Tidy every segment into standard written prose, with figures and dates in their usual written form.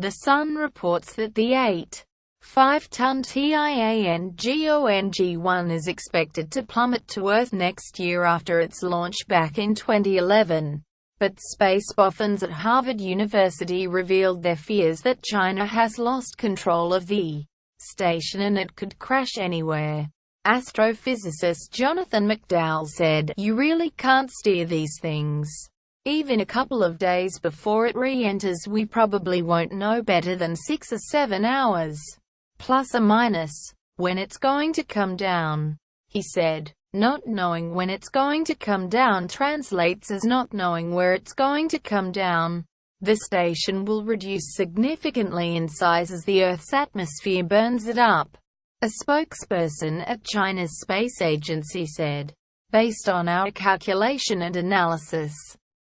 The Sun reports that the 8.5-ton Tiangong-1 is expected to plummet to Earth next year after its launch back in 2011. But space boffins at Harvard University revealed their fears that China has lost control of the station and it could crash anywhere. Astrophysicist Jonathan McDowell said, "You really can't steer these things. Even a couple of days before it re-enters we probably won't know better than 6 or 7 hours, plus or minus, when it's going to come down," he said. Not knowing when it's going to come down translates as not knowing where it's going to come down. The station will reduce significantly in size as the Earth's atmosphere burns it up, a spokesperson at China's space agency said. Based on our calculation and analysis,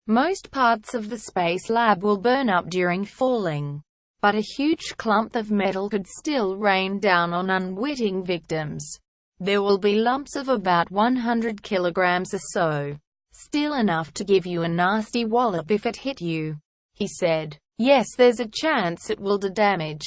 most parts of the space lab will burn up during falling, but a huge clump of metal could still rain down on unwitting victims. There will be lumps of about 100 kilograms or so, still enough to give you a nasty wallop if it hit you, he said. Yes, there's a chance it will do damage.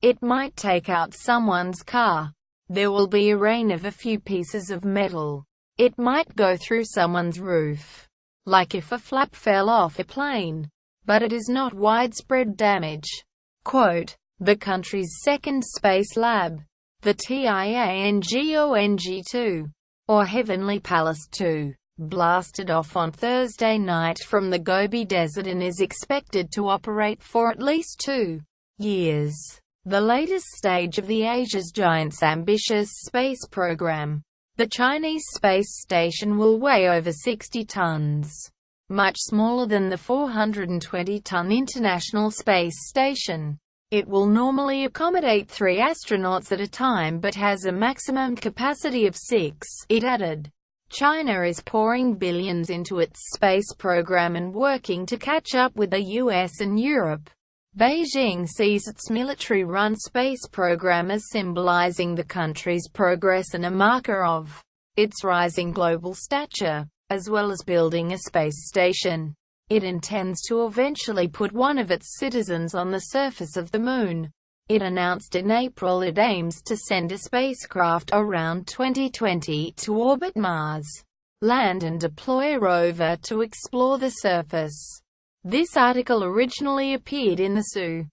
It might take out someone's car. There will be a rain of a few pieces of metal. It might go through someone's roof, like if a flap fell off a plane. But it is not widespread damage. Quote, the country's second space lab, the Tiangong-2, or Heavenly Palace 2, blasted off on Thursday night from the Gobi Desert and is expected to operate for at least 2 years. The latest stage of the Asia's giant's ambitious space program. The Chinese space station will weigh over 60 tons, much smaller than the 420-ton International Space Station. It will normally accommodate 3 astronauts at a time but has a maximum capacity of 6, it added. China is pouring billions into its space program and working to catch up with the US and Europe. Beijing sees its military-run space program as symbolizing the country's progress and a marker of its rising global stature, as well as building a space station. It intends to eventually put one of its citizens on the surface of the Moon. It announced in April it aims to send a spacecraft around 2020 to orbit Mars, land and deploy a rover to explore the surface. This article originally appeared in the SU.